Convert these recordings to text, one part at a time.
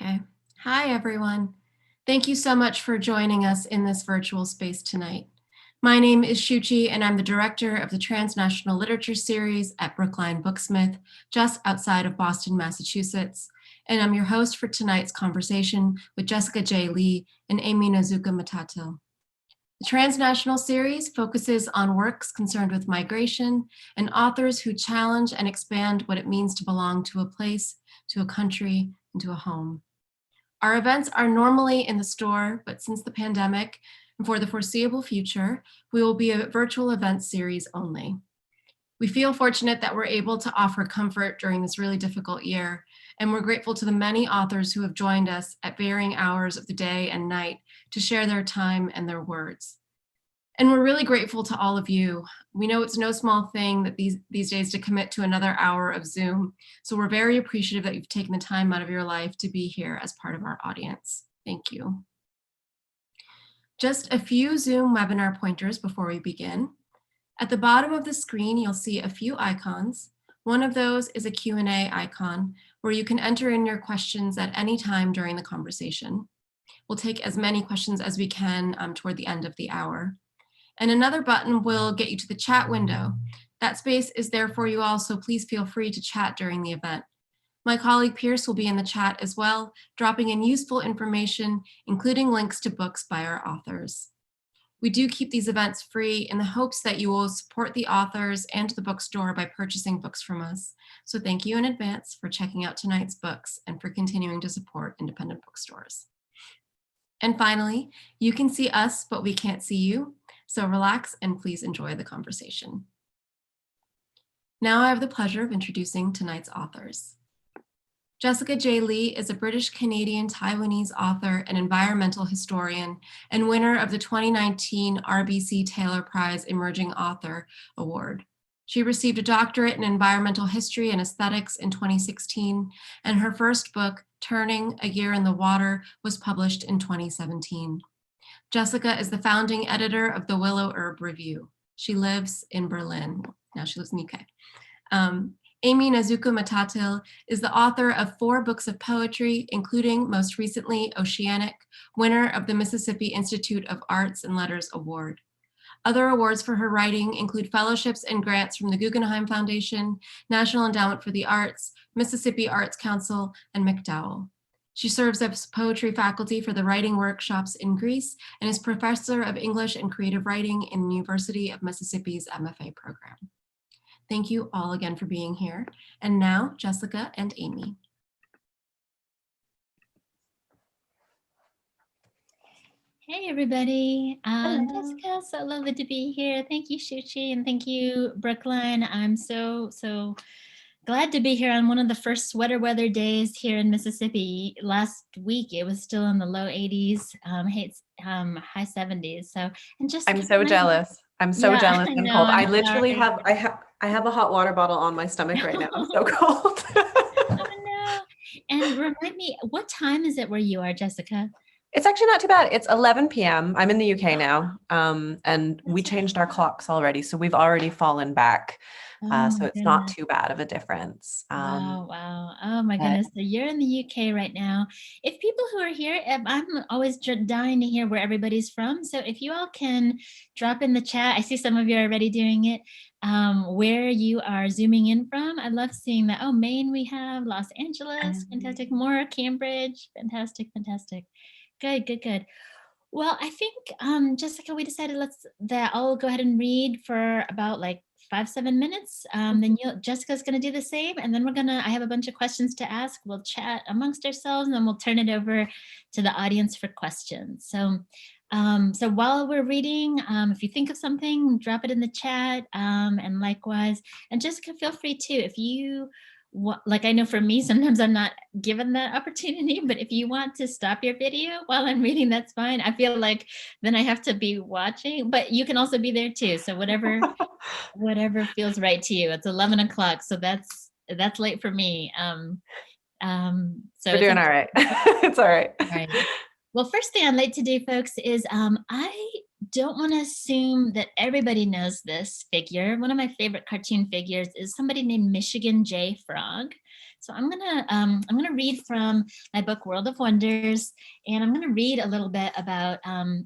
Okay. Hi, everyone. Thank you so much for joining us in this virtual space tonight. My name is Shuchi, and I'm the director of the Transnational Literature Series at Brookline Booksmith, just outside of Boston, Massachusetts. And I'm your host for tonight's conversation with Jessica J. Lee and Aimee Nezhukumatathil. The Transnational Series focuses on works concerned with migration and authors who challenge and expand what it means to belong to a place, to a country, and to a home. Our events are normally in the store, but since the pandemic and for the foreseeable future, we will be a virtual event series only. We feel fortunate that we're able to offer comfort during this really difficult year, and we're grateful to the many authors who have joined us at varying hours of the day and night to share their time and their words. And we're really grateful to all of you. We know it's no small thing that these days to commit to another hour of Zoom. So we're very appreciative that you've taken the time out of your life to be here as part of our audience. Thank you. Just a few Zoom webinar pointers before we begin. At the bottom of the screen, you'll see a few icons. One of those is a Q&A icon where you can enter in your questions at any time during the conversation. We'll take as many questions as we can toward the end of the hour. And another button will get you to the chat window. That space is there for you all, so please feel free to chat during the event. My colleague Pierce will be in the chat as well, dropping in useful information, including links to books by our authors. We do keep these events free in the hopes that you will support the authors and the bookstore by purchasing books from us. So thank you in advance for checking out tonight's books and for continuing to support independent bookstores. And finally, you can see us, but we can't see you. So relax and please enjoy the conversation. Now I have the pleasure of introducing tonight's authors. Jessica J. Lee is a British-Canadian Taiwanese author and environmental historian and winner of the 2019 RBC Taylor Prize Emerging Author Award. She received a doctorate in environmental history and aesthetics in 2016, and her first book, Turning: A Year in the Water, was published in 2017. Jessica is the founding editor of the Willow Herb Review. She lives in Berlin. Now she lives in the UK. Aimee Nezhukumatathil is the author of 4 books of poetry, including most recently Oceanic, winner of the Mississippi Institute of Arts and Letters Award. Other awards for her writing include fellowships and grants from the Guggenheim Foundation, National Endowment for the Arts, Mississippi Arts Council, and MacDowell. She serves as poetry faculty for the writing workshops in Greece and is professor of English and creative writing in the University of Mississippi's MFA program. Thank you all again for being here. And now, Jessica and Aimee. Hey everybody, Jessica, so lovely to be here. Thank you, Shuchi, and thank you, Brookline. I'm so glad to be here on one of the first sweater weather days here in Mississippi. Last week it was still in the low 80s, high 70s. So, and just I'm so jealous. I'm so jealous and cold. I literally sorry. have a hot water bottle on my stomach right now. I'm so cold. Oh no! And remind me, what time is it where you are, Jessica? It's actually not too bad. It's 11 p.m. I'm in the UK now, and we changed our clocks already, so we've already fallen back. So it's not too bad of a difference. Wow. Oh my goodness. So you're in the UK right now. If people who are here, I'm always dying to hear where everybody's from. So if you all can drop in the chat, I see some of you are already doing it, where you are zooming in from. I love seeing that. Oh, Maine we have, Los Angeles, fantastic. More, Cambridge, fantastic. Good. Well, I think, Jessica, we decided I'll go ahead and read for about like 5-7 minutes. Then Jessica's going to do the same. And then I have a bunch of questions to ask. We'll chat amongst ourselves and then we'll turn it over to the audience for questions. So while we're reading, if you think of something, drop it in the chat, and likewise, and Jessica, feel free too. If you like, I know for me, sometimes I'm not given that opportunity, but if you want to stop your video while I'm reading, that's fine. I feel like then I have to be watching, but you can also be there too. So whatever feels right to you. It's 11 o'clock, so that's late for me. So we're doing all right. It's all right. All right. Well, first thing I'd like to do, folks, is I don't want to assume that everybody knows this figure. One of my favorite cartoon figures is somebody named Michigan J. Frog. So I'm gonna read from my book World of Wonders, and I'm gonna read a little bit about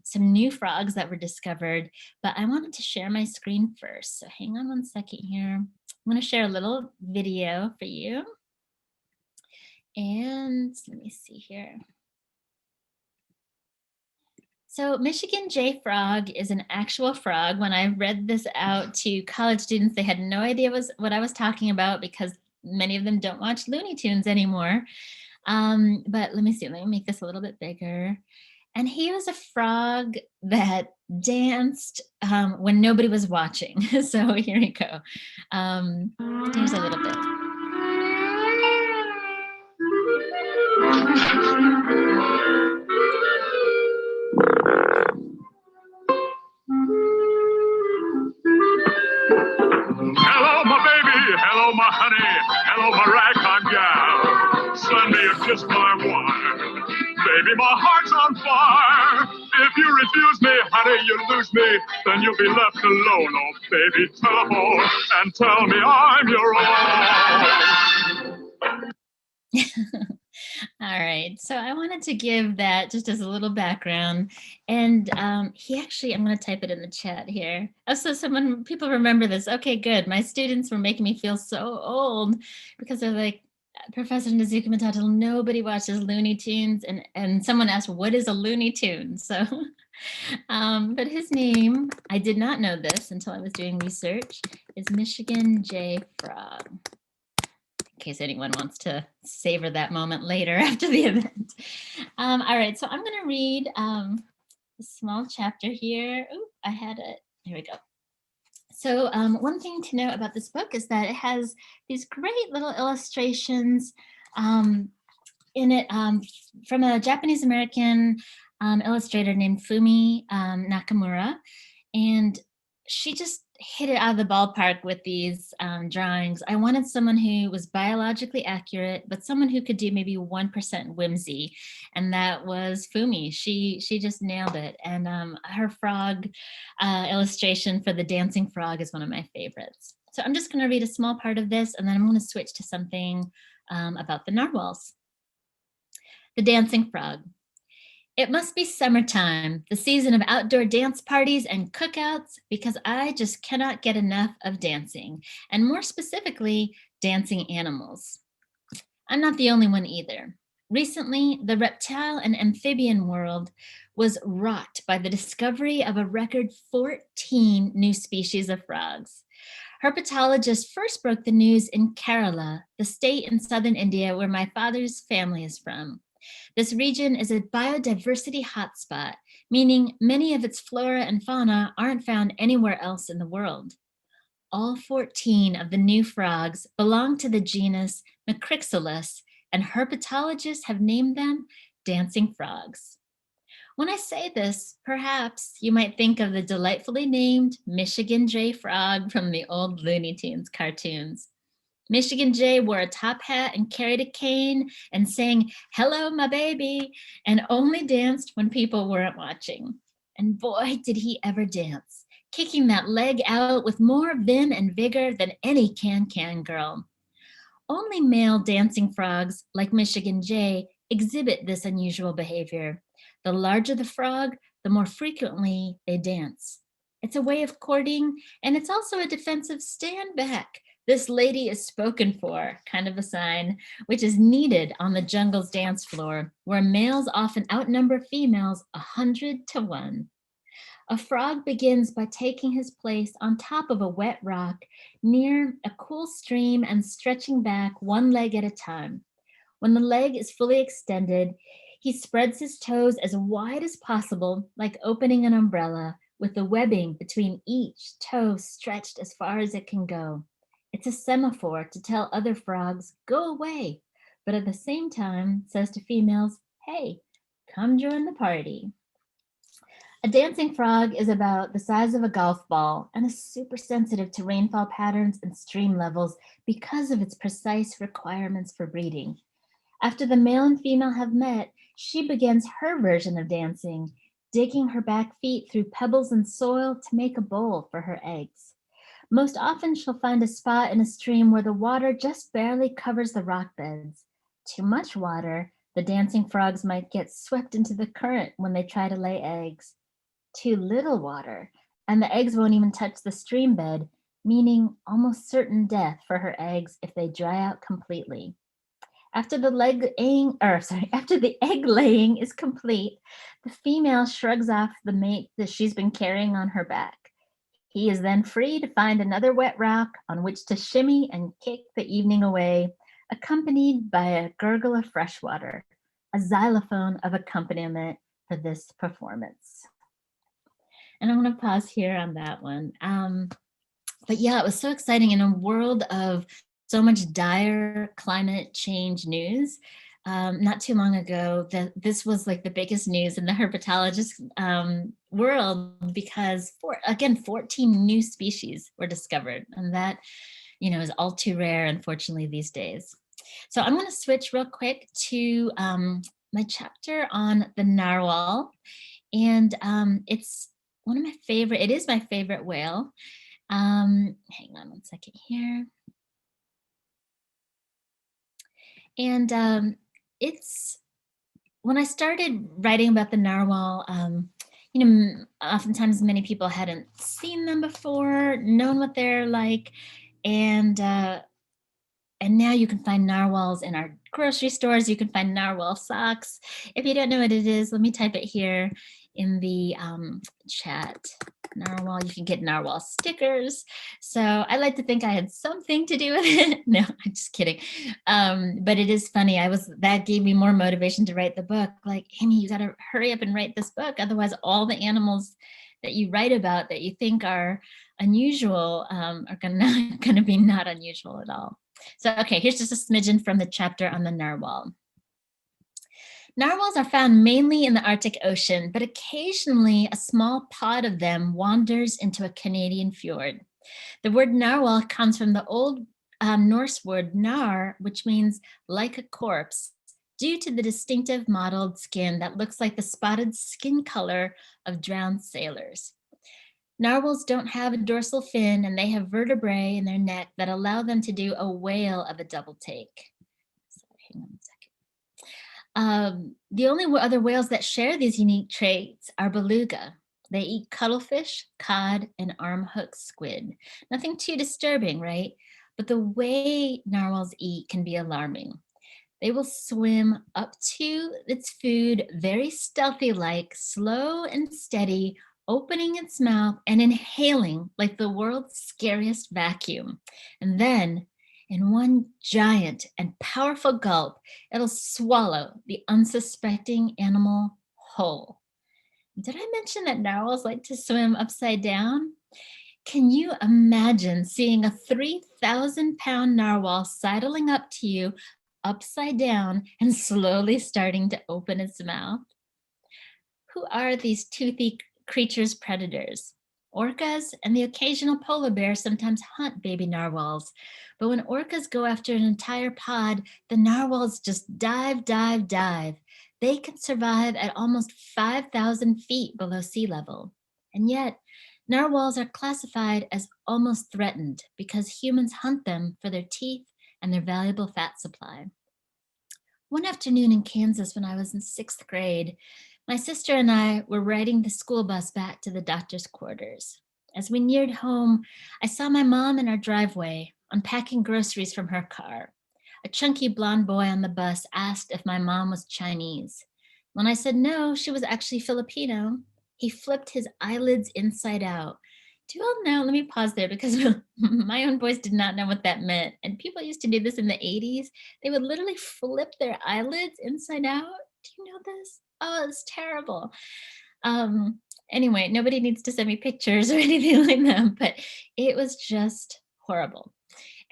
some new frogs that were discovered. But I wanted to share my screen first. So hang on one second here. I'm gonna share a little video for you. And let me see here. So Michigan J. Frog is an actual frog. When I read this out to college students, they had no idea what I was talking about because many of them don't watch Looney Tunes anymore. But let me see, let me make this a little bit bigger. And he was a frog that danced when nobody was watching. So here we go. Here's a little bit. Hello, my baby. Hello, my honey. Hello, my ragtime gal. Send me a kiss, my wine. Baby, my heart's on fire. If you refuse me, honey, you lose me. Then you'll be left alone. Oh, baby, telephone and tell me I'm your own. All right, so I wanted to give that just as a little background, and he actually, I'm going to type it in the chat here. Oh, so people remember this. Okay, good. My students were making me feel so old because they're like, Professor Nezhukumatathil, nobody watches Looney Tunes, and someone asked, what is a Looney Tune? So, but his name, I did not know this until I was doing research, is Michigan J. Frog. In case anyone wants to savor that moment later after the event. All right, so I'm going to read a small chapter here. Oh, I had it. Here we go. So one thing to know about this book is that it has these great little illustrations in it from a Japanese-American illustrator named Fumi Nakamura. And she just hit it out of the ballpark with these drawings. I wanted someone who was biologically accurate, but someone who could do maybe 1% whimsy. And that was Fumi. She just nailed it. And her frog illustration for the dancing frog is one of my favorites. So I'm just going to read a small part of this, and then I'm going to switch to something about the narwhals. The dancing frog. It must be summertime, the season of outdoor dance parties and cookouts, because I just cannot get enough of dancing, and more specifically, dancing animals. I'm not the only one either. Recently, the reptile and amphibian world was rocked by the discovery of a record 14 new species of frogs. Herpetologists first broke the news in Kerala, the state in southern India where my father's family is from. This region is a biodiversity hotspot, meaning many of its flora and fauna aren't found anywhere else in the world. All 14 of the new frogs belong to the genus Macryxylus, and herpetologists have named them dancing frogs. When I say this, perhaps you might think of the delightfully named Michigan J. Frog from the old Looney Tunes cartoons. Michigan J wore a top hat and carried a cane and sang, "Hello, my baby," and only danced when people weren't watching. And boy, did he ever dance, kicking that leg out with more vim and vigor than any can-can girl. Only male dancing frogs, like Michigan J, exhibit this unusual behavior. The larger the frog, the more frequently they dance. It's a way of courting, and it's also a defensive stand back. This lady is spoken for, kind of a sign, which is needed on the jungle's dance floor, where males often outnumber females 100-1. A frog begins by taking his place on top of a wet rock near a cool stream and stretching back one leg at a time. When the leg is fully extended, he spreads his toes as wide as possible, like opening an umbrella, with the webbing between each toe stretched as far as it can go. It's a semaphore to tell other frogs, go away, but at the same time says to females, hey, come join the party. A dancing frog is about the size of a golf ball and is super sensitive to rainfall patterns and stream levels because of its precise requirements for breeding. After the male and female have met, she begins her version of dancing, digging her back feet through pebbles and soil to make a bowl for her eggs. Most often, she'll find a spot in a stream where the water just barely covers the rock beds. Too much water, the dancing frogs might get swept into the current when they try to lay eggs. Too little water, and the eggs won't even touch the stream bed, meaning almost certain death for her eggs if they dry out completely. After the egg laying is complete, the female shrugs off the mate that she's been carrying on her back. He is then free to find another wet rock on which to shimmy and kick the evening away, accompanied by a gurgle of fresh water, a xylophone of accompaniment for this performance. And I'm going to pause here on that one. But yeah, it was so exciting in a world of so much dire climate change news. Not too long ago, that this was like the biggest news in the herpetologist world, because 14 new species were discovered, and that, is all too rare, unfortunately, these days. So I'm going to switch real quick to my chapter on the narwhal, and it's one of my favorite. It is my favorite whale. Hang on one second here. And it's when I started writing about the narwhal, oftentimes many people hadn't seen them before, known what they're like, and now you can find narwhals in our grocery stores. You can find narwhal socks. If you don't know what it is, let me type it here in the chat. Narwhal, you can get narwhal stickers. So I like to think I had something to do with it. No, I'm just kidding. But it is funny. That gave me more motivation to write the book. Like, Aimee, you got to hurry up and write this book. Otherwise, all the animals that you write about that you think are unusual are going to be not unusual at all. So, okay, here's just a smidgen from the chapter on the narwhal. Narwhals are found mainly in the Arctic Ocean, but occasionally a small pod of them wanders into a Canadian fjord. The word narwhal comes from the Old Norse word nar, which means like a corpse, due to the distinctive mottled skin that looks like the spotted skin color of drowned sailors. Narwhals don't have a dorsal fin, and they have vertebrae in their neck that allow them to do a whale of a double take. Sorry, hang on a second. The only other whales that share these unique traits are beluga. They eat cuttlefish, cod, and armhook squid. Nothing too disturbing, right? But the way narwhals eat can be alarming. They will swim up to its food very stealthy-like, slow and steady, opening its mouth and inhaling like the world's scariest vacuum. And then, in one giant and powerful gulp, it'll swallow the unsuspecting animal whole. Did I mention that narwhals like to swim upside down? Can you imagine seeing a 3,000-pound narwhal sidling up to you upside down and slowly starting to open its mouth? Who are these toothy creatures' predators? Orcas and the occasional polar bear sometimes hunt baby narwhals, but when orcas go after an entire pod, the narwhals just dive. They can survive at almost 5,000 feet below sea level. And yet, narwhals are classified as almost threatened because humans hunt them for their teeth and their valuable fat supply. One afternoon in Kansas when I was in 6th grade, my sister and I were riding the school bus back to the doctor's quarters. As we neared home, I saw my mom in our driveway, unpacking groceries from her car. A chunky blonde boy on the bus asked if my mom was Chinese. When I said no, she was actually Filipino, he flipped his eyelids inside out. Do you all know, let me pause there because my own boys did not know what that meant. And people used to do this in the 80s. They would literally flip their eyelids inside out. Do you know this? Oh, it's terrible. Anyway, nobody needs to send me pictures or anything like that, but it was just horrible.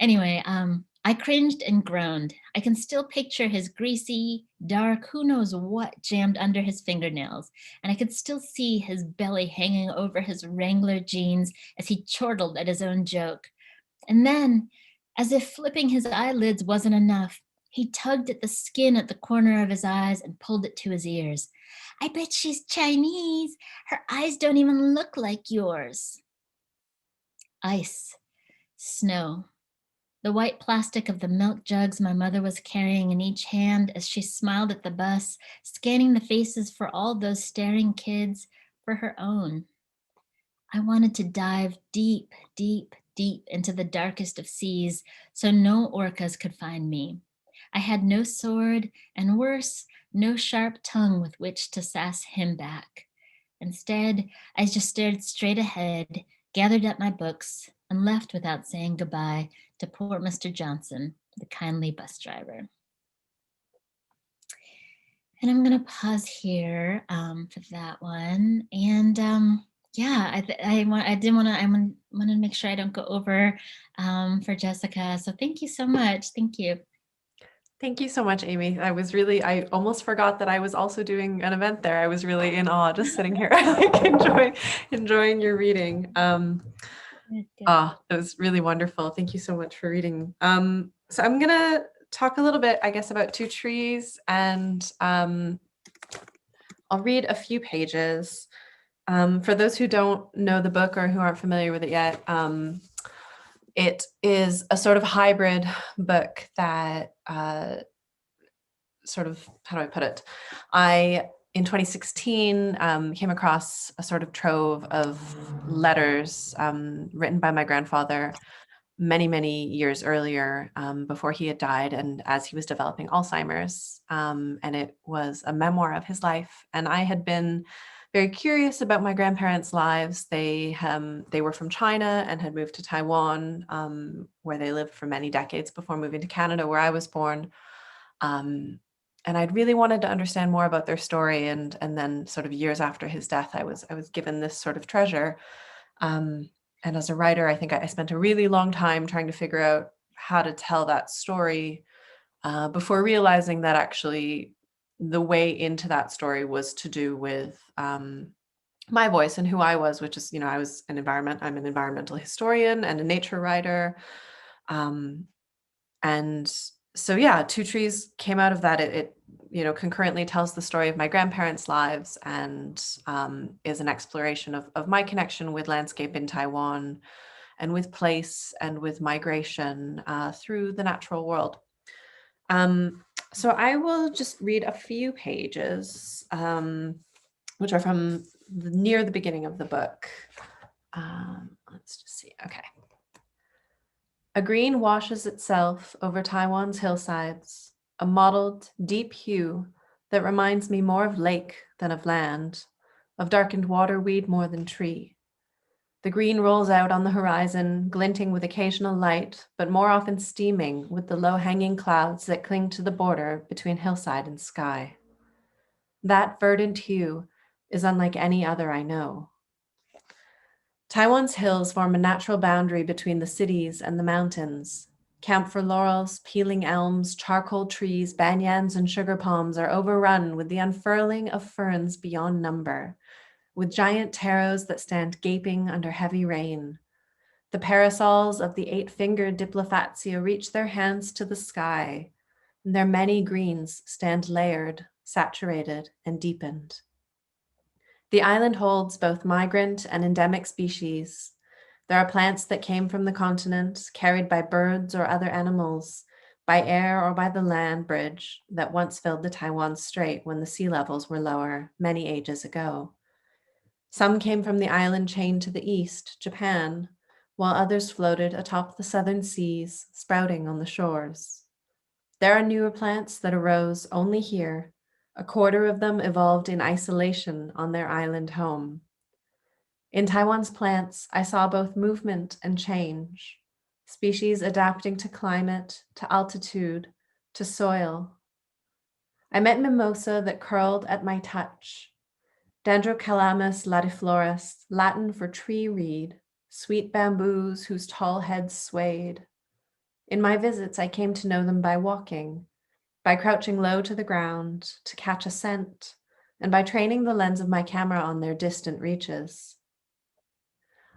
Anyway, I cringed and groaned. I can still picture his greasy, dark, who knows what jammed under his fingernails. And I could still see his belly hanging over his Wrangler jeans as he chortled at his own joke. And then, as if flipping his eyelids wasn't enough, He tugged at the skin at the corner of his eyes and pulled it to his ears. I bet she's Chinese. Her eyes don't even look like yours. Ice, snow, the white plastic of the milk jugs my mother was carrying in each hand as she smiled at the bus, scanning the faces for all those staring kids, for her own. I wanted to dive deep, deep, deep into the darkest of seas so no orcas could find me. I had no sword, and worse, no sharp tongue with which to sass him back. Instead, I just stared straight ahead, gathered up my books, and left without saying goodbye to poor Mr. Johnson, the kindly bus driver. And I'm going to pause here for that one. And yeah, I want to make sure I don't go over for Jessica. So thank you so much. Thank you. Thank you so much, Aimee. I almost forgot that I was also doing an event there. I was really in awe just sitting here, like enjoying your reading. It was really wonderful. Thank you so much for reading. So I'm gonna talk a little bit, I guess, about Two Trees, and I'll read a few pages. For those who don't know the book or who aren't familiar with it yet, it is a sort of hybrid book that sort of, how do I put it? In 2016, came across a sort of trove of letters written by my grandfather many, many years earlier, before he had died and as he was developing Alzheimer's. And it was a memoir of his life. And I had been very curious about my grandparents' lives. They were from China and had moved to Taiwan, where they lived for many decades before moving to Canada, where I was born. And I'd really wanted to understand more about their story. And then sort of years after his death, I was given this sort of treasure. And as a writer, I think I spent a really long time trying to figure out how to tell that story before realizing that actually the way into that story was to do with my voice and who I was, which is, I'm an environmental historian and a nature writer. And so, yeah, Two Trees came out of that. It concurrently tells the story of my grandparents' lives and is an exploration of my connection with landscape in Taiwan and with place and with migration through the natural world. So I will just read a few pages, which are from near the beginning of the book. Let's just see. Okay. A green washes itself over Taiwan's hillsides, a mottled, deep hue that reminds me more of lake than of land, of darkened waterweed more than tree. The green rolls out on the horizon, glinting with occasional light, but more often steaming with the low-hanging clouds that cling to the border between hillside and sky. That verdant hue is unlike any other I know. Taiwan's hills form a natural boundary between the cities and the mountains. Camphor laurels, peeling elms, charcoal trees, banyans, and sugar palms are overrun with the unfurling of ferns beyond number, with giant taros that stand gaping under heavy rain. The parasols of the eight-fingered Diplofatsia reach their hands to the sky, and their many greens stand layered, saturated, and deepened. The island holds both migrant and endemic species. There are plants that came from the continent, carried by birds or other animals, by air or by the land bridge that once filled the Taiwan Strait when the sea levels were lower many ages ago. Some came from the island chain to the east, Japan, while others floated atop the southern seas, sprouting on the shores. There are newer plants that arose only here. A quarter of them evolved in isolation on their island home. In Taiwan's plants, I saw both movement and change, species adapting to climate, to altitude, to soil. I met mimosa that curled at my touch, Dendrocalamus latiflorus, Latin for tree reed, sweet bamboos whose tall heads swayed. In my visits, I came to know them by walking, by crouching low to the ground to catch a scent, and by training the lens of my camera on their distant reaches.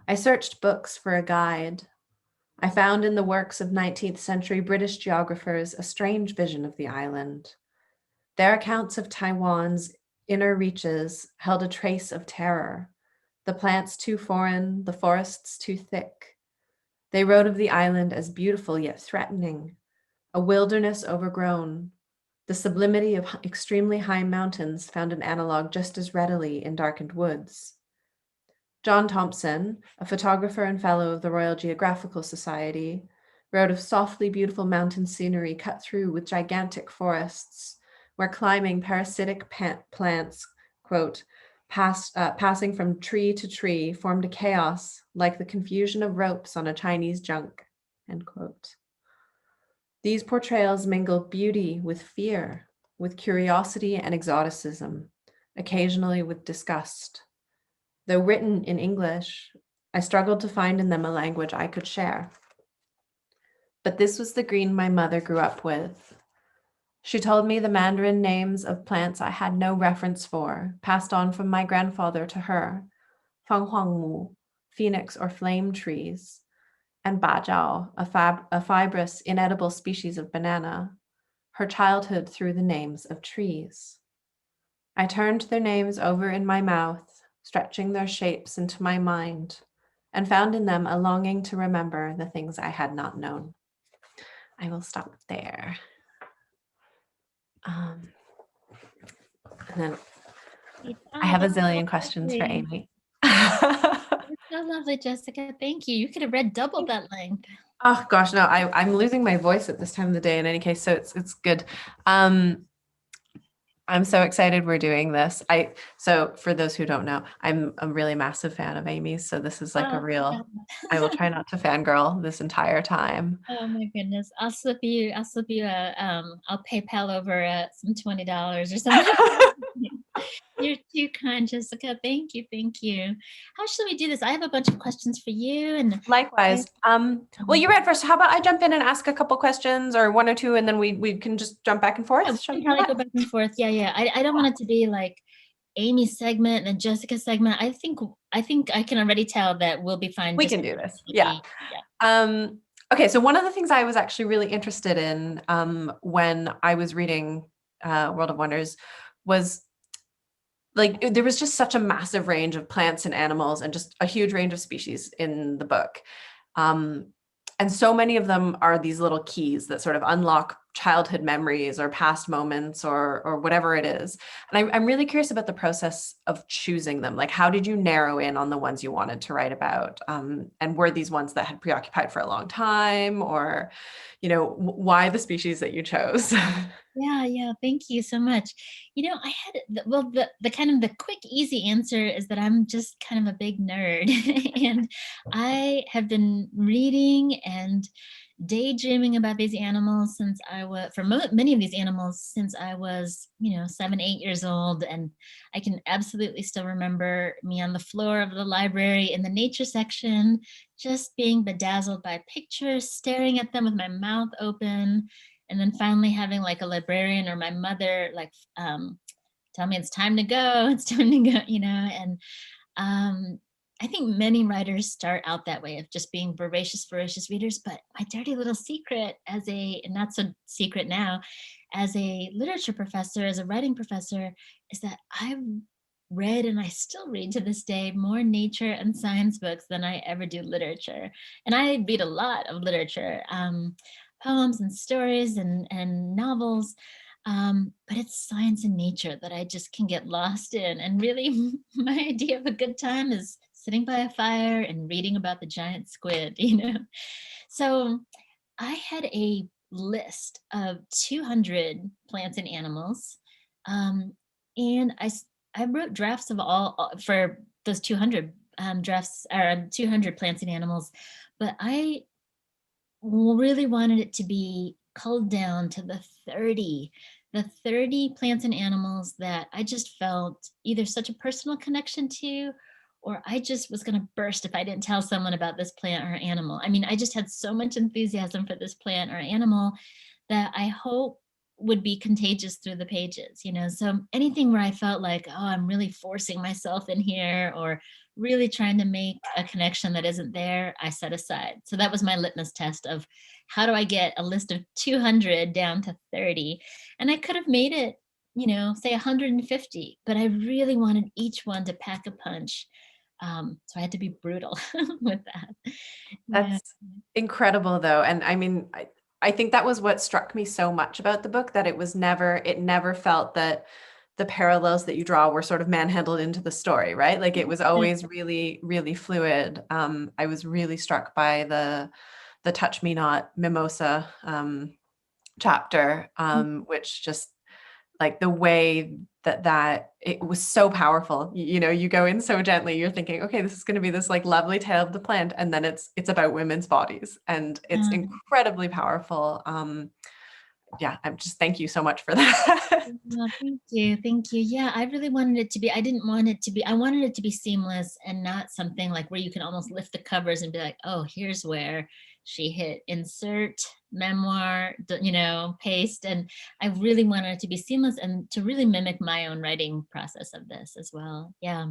I searched books for a guide. I found in the works of 19th century British geographers a strange vision of the island. Their accounts of Taiwan's inner reaches held a trace of terror, the plants too foreign, the forests too thick. They wrote of the island as beautiful yet threatening, a wilderness overgrown. The sublimity of extremely high mountains found an analog just as readily in darkened woods. John Thompson, a photographer and fellow of the Royal Geographical Society, wrote of softly beautiful mountain scenery cut through with gigantic forests, where climbing parasitic plants, quote, passing from tree to tree, formed a chaos like the confusion of ropes on a Chinese junk, end quote. These portrayals mingle beauty with fear, with curiosity and exoticism, occasionally with disgust. Though written in English, I struggled to find in them a language I could share. But this was the green my mother grew up with. She told me the Mandarin names of plants I had no reference for, passed on from my grandfather to her, fanghuangmu, phoenix or flame trees, and bajiao, a fibrous, inedible species of banana, her childhood through the names of trees. I turned their names over in my mouth, stretching their shapes into my mind, and found in them a longing to remember the things I had not known. I will stop there. And then I have a zillion questions for Aimee. It's so lovely, Jessica. Thank you. You could have read double that length. Oh gosh, no, I'm losing my voice at this time of the day in any case, so it's good. I'm so excited we're doing this. So for those who don't know, I'm a really massive fan of Aimee's, so this is like a real, I will try not to fangirl this entire time. Oh my goodness. I'll slip you I'll PayPal over some $20 or something. You're too kind, Jessica. Thank you. Thank you. How should we do this? I have a bunch of questions for you. And likewise. Well, you read first. How about I jump in and ask a couple questions or one or two, and then we can just jump back and forth? Yeah, we can probably go back and forth. Yeah. I don't want it to be like Amy's segment and then Jessica's segment. I think I can already tell that we'll be fine. We can do this. Yeah. Okay, so one of the things I was actually really interested in when I was reading World of Wonders was like there was just such a massive range of plants and animals and just a huge range of species in the book. And so many of them are these little keys that sort of unlock childhood memories or past moments or whatever it is. And I'm really curious about the process of choosing them. Like, how did you narrow in on the ones you wanted to write about? And were these ones that had preoccupied for a long time, or, why the species that you chose? Yeah. Thank you so much. I had, the kind of the quick, easy answer is that I'm just kind of a big nerd. And I have been reading and daydreaming about these animals many of these animals since I was, 7, 8 years old. And I can absolutely still remember me on the floor of the library in the nature section, just being bedazzled by pictures, staring at them with my mouth open. And then finally having like a librarian or my mother tell me it's time to go, and I think many writers start out that way of just being voracious readers. But my dirty little secret and not so secret now, as a literature professor, as a writing professor, is that I've read, and I still read to this day, more nature and science books than I ever do literature. And I read a lot of literature. Poems and stories and novels, but it's science and nature that I just can get lost in. And really, my idea of a good time is sitting by a fire and reading about the giant squid, So I had a list of 200 plants and animals, and I wrote drafts of all for those 200 drafts, or 200 plants and animals, but I really wanted it to be culled down to the 30 plants and animals that I just felt either such a personal connection to, or I just was going to burst if I didn't tell someone about this plant or animal. I mean, I just had so much enthusiasm for this plant or animal that I hope would be contagious through the pages, you know? So anything where I felt like, oh, I'm really forcing myself in here or really trying to make a connection that isn't there, I set aside. So that was my litmus test of how do I get a list of 200 down to 30? And I could have made it, you know, say 150, but I really wanted each one to pack a punch. So I had to be brutal with that. Yeah. That's incredible though. And I mean, I think that was what struck me so much about the book, that it never felt that the parallels that you draw were sort of manhandled into the story, right? Like it was always really, really fluid. I was really struck by the Touch Me Not Mimosa chapter, which just like the way that it was so powerful. You know, you go in so gently, you're thinking, okay, this is going to be this like lovely tale of the plant, and then it's about women's bodies, and it's incredibly powerful. Yeah, I'm just, thank you so much for that. Well, thank you. Thank you. Yeah, I really wanted it to be, I wanted it to be seamless and not something like where you can almost lift the covers and be like, oh, here's where she hit insert memoir, you know, paste. And I really wanted it to be seamless and to really mimic my own writing process of this as well. Yeah.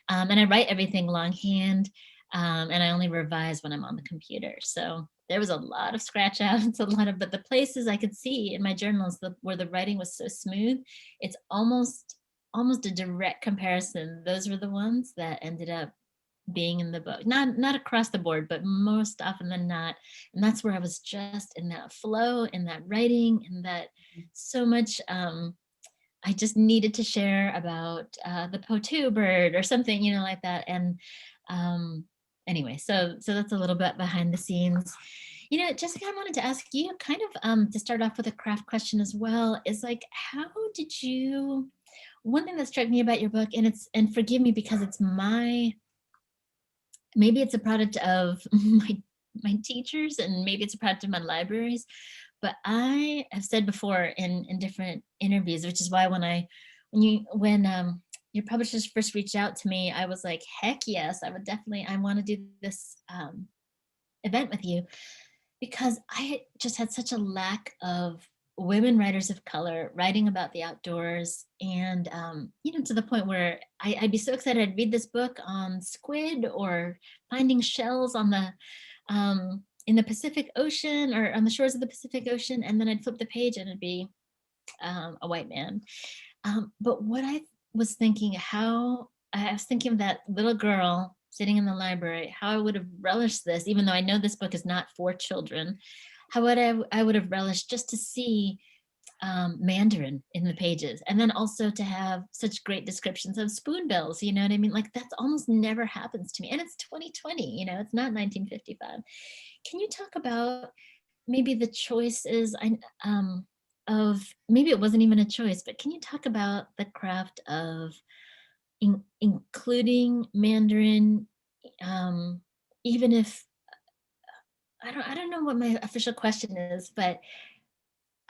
And I write everything longhand, and I only revise when I'm on the computer. So there was a lot of scratch outs, but the places I could see in my journals where the writing was so smooth, it's almost a direct comparison. Those were the ones that ended up being in the book. Not across the board, but most often than not. And that's where I was just in that flow, in that writing, and that so much I just needed to share about the Potu bird or something, you know, like that. And anyway, so that's a little bit behind the scenes. You know, Jessica, I wanted to ask you kind of to start off with a craft question as well, is like, how did you, one thing that struck me about your book, and forgive me because it's maybe it's a product of my teachers, and maybe it's a product of my libraries, but I have said before in different interviews, which is why when your publishers first reached out to me, I was like, heck yes, I want to do this event with you, because I just had such a lack of women writers of color writing about the outdoors, and you know, to the point where I'd be so excited I'd read this book on squid or finding shells on the in the Pacific Ocean or on the shores of the Pacific Ocean, and then I'd flip the page and it'd be a white man. But what I was thinking of that little girl sitting in the library, how I would have relished this, even though I know this book is not for children, how I would have relished just to see Mandarin in the pages, and then also to have such great descriptions of spoonbills, you know what I mean? Like that's almost never happens to me, and it's 2020, you know, it's not 1955. Can you talk about maybe the choices of, maybe it wasn't even a choice, but can you talk about the craft of including Mandarin, even if I don't know what my official question is, but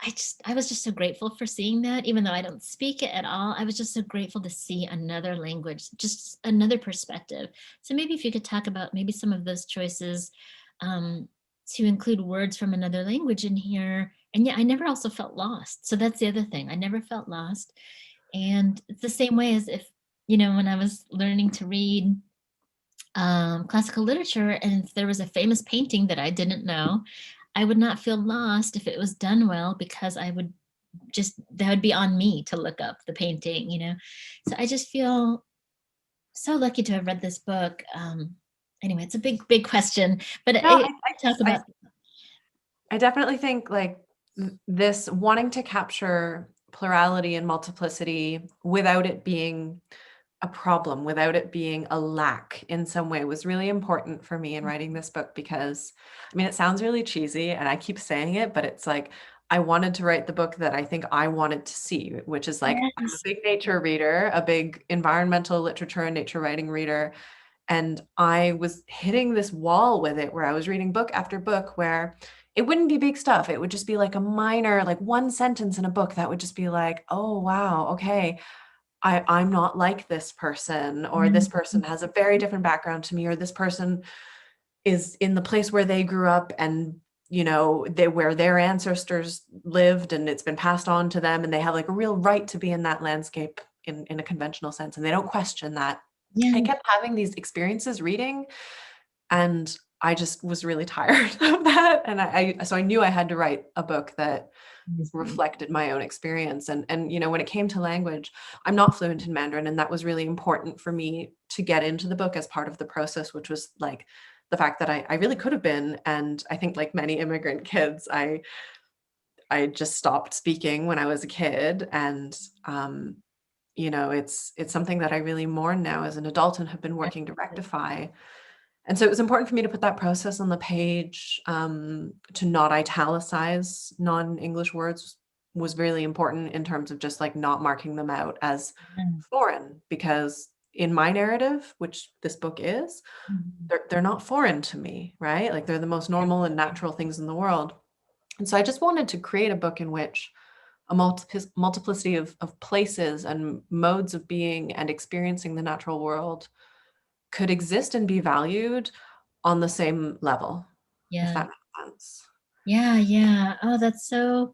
I was just so grateful for seeing that, even though I don't speak it at all. I was just so grateful to see another language, just another perspective. So maybe if you could talk about maybe some of those choices to include words from another language in here. And yeah, I never also felt lost. So that's the other thing. I never felt lost. And it's the same way as if, you know, when I was learning to read classical literature, and if there was a famous painting that I didn't know, I would not feel lost if it was done well, because that would be on me to look up the painting, you know? So I just feel so lucky to have read this book. Anyway, it's a big question, but No, I definitely think like this wanting to capture plurality and multiplicity without it being a problem, without it being a lack in some way, was really important for me in writing this book, because I mean, it sounds really cheesy and I keep saying it, but it's like, I wanted to write the book that I think I wanted to see, which is like, I'm a Yes. big nature reader, a big environmental literature and nature writing reader. And I was hitting this wall with it, where I was reading book after book where it wouldn't be big stuff. It would just be like a minor, like one sentence in a book that would just be like, oh, wow, okay, I'm not like this person, or this person has a very different background to me, or this person is in the place where they grew up and where their ancestors lived, and it's been passed on to them, and they have like a real right to be in that landscape in a conventional sense, and they don't question that. Yeah. I kept having these experiences reading, and I just was really tired of that. And so I knew I had to write a book that reflected my own experience. And when it came to language, I'm not fluent in Mandarin, and that was really important for me to get into the book as part of the process, which was like the fact that I really could have been. And I think, like many immigrant kids, I just stopped speaking when I was a kid. And it's something that I really mourn now as an adult and have been working to rectify. And so it was important for me to put that process on the page. To not italicize non-English words was really important in terms of just like not marking them out as foreign, because in my narrative, which this book is, they're not foreign to me, right? Like they're the most normal and natural things in the world. And so I just wanted to create a book in which a multiplicity of places and modes of being and experiencing the natural world could exist and be valued on the same level, if that makes sense. Yeah. Oh, that's so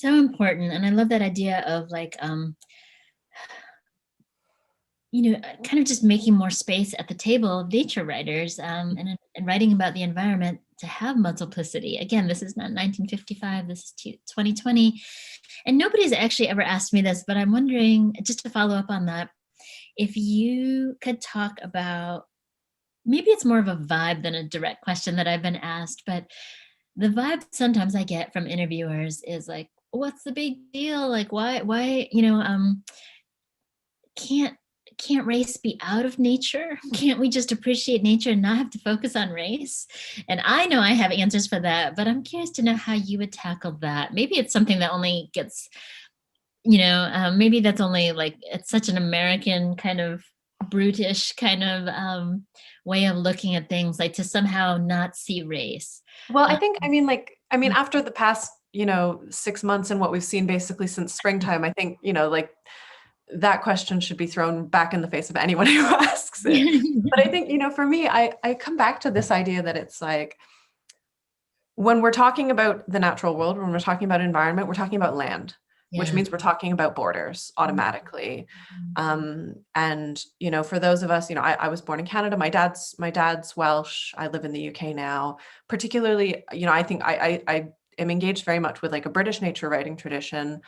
important. And I love that idea of like, kind of just making more space at the table of nature writers, and writing about the environment to have multiplicity. Again, this is not 1955, this is 2020. And nobody's actually ever asked me this, but I'm wondering, just to follow up on that, if you could talk about, maybe it's more of a vibe than a direct question that I've been asked, but the vibe sometimes I get from interviewers is like, what's the big deal? Like, why, can't race be out of nature? Can't we just appreciate nature and not have to focus on race? And I know I have answers for that, but I'm curious to know how you would tackle that. Maybe it's something that only gets, maybe that's only like, it's such an American kind of brutish kind of way of looking at things, like to somehow not see race. Well, after the past, 6 months and what we've seen basically since springtime, I think, like that question should be thrown back in the face of anyone who asks it. But I think, for me, I come back to this idea that it's like, when we're talking about the natural world, when we're talking about environment, we're talking about land, which means we're talking about borders automatically. And, for those of us, I was born in Canada. My dad's Welsh. I live in the UK now. Particularly, I think I am engaged very much with like a British nature writing tradition.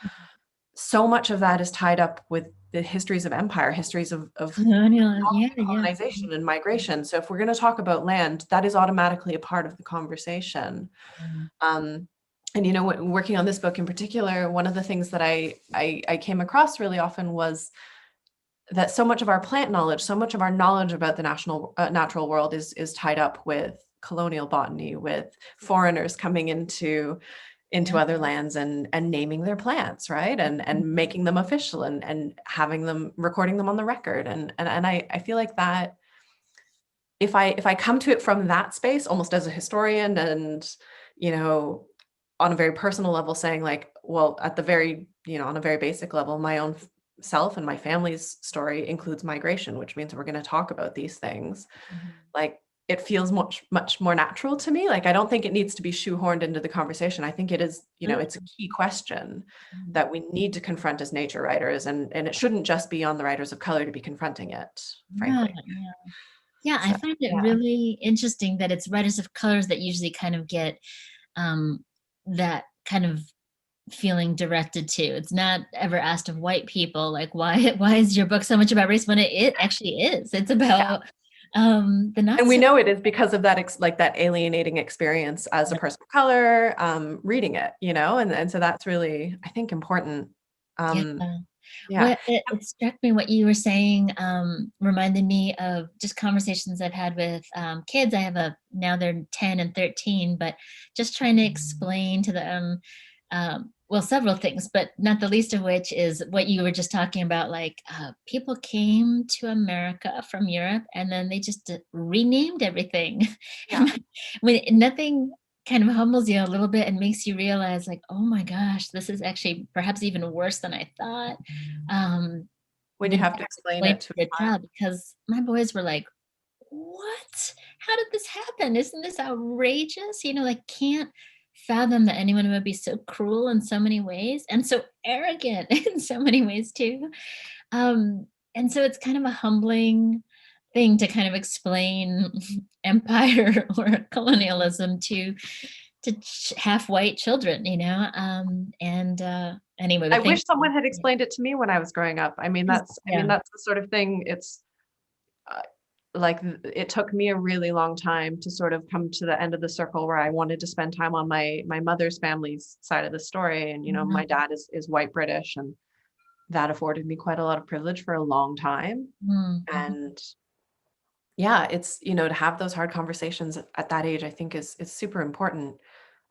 So much of that is tied up with the histories of empire, histories of colonization and migration. So if we're going to talk about land, that is automatically a part of the conversation. And working on this book in particular, one of the things that I came across really often was that so much of our plant knowledge, so much of our knowledge about the natural world is tied up with colonial botany, with foreigners coming into other lands and naming their plants, right? And making them official and having them, recording them on the record. And I feel like that if I come to it from that space, almost as a historian, and, on a very personal level, saying like, well, at the very, on a very basic level, my own self and my family's story includes migration, which means we're going to talk about these things. Like, it feels much more natural to me. Like, I don't think it needs to be shoehorned into the conversation. I think it is, it's a key question that we need to confront as nature writers, and it shouldn't just be on the writers of color to be confronting it, frankly. Yeah, I find it really interesting that it's writers of colors that usually kind of get that kind of feeling directed to. It's not ever asked of white people, like, why is your book so much about race, when it actually is. It's about the not. And we know it is because of that that alienating experience as a person of color, reading it, and so that's really, I think, important. What it struck me, what you were saying, reminded me of just conversations I've had with kids. I have now they're 10 and 13, but just trying to explain to them, well, several things, but not the least of which is what you were just talking about, like people came to America from Europe and then they just renamed everything. When nothing kind of humbles you a little bit and makes you realize, like, oh my gosh, this is actually perhaps even worse than I thought. When you have to explain it to the child, because my boys were like, what? How did this happen? Isn't this outrageous? Like, can't fathom that anyone would be so cruel in so many ways and so arrogant in so many ways too. And so it's kind of a humbling thing to kind of explain empire or colonialism to half white children, anyway, I but wish thanks. someone had explained it to me when I was growing up. I mean, that's Yeah. that's the sort of thing. It's uh, like it took me a really long time to sort of come to the end of the circle where I wanted to spend time on my mother's family's side of the story. And my dad is white British, and that afforded me quite a lot of privilege for a long time. Mhm. And yeah, it's to have those hard conversations at that age, I think is super important.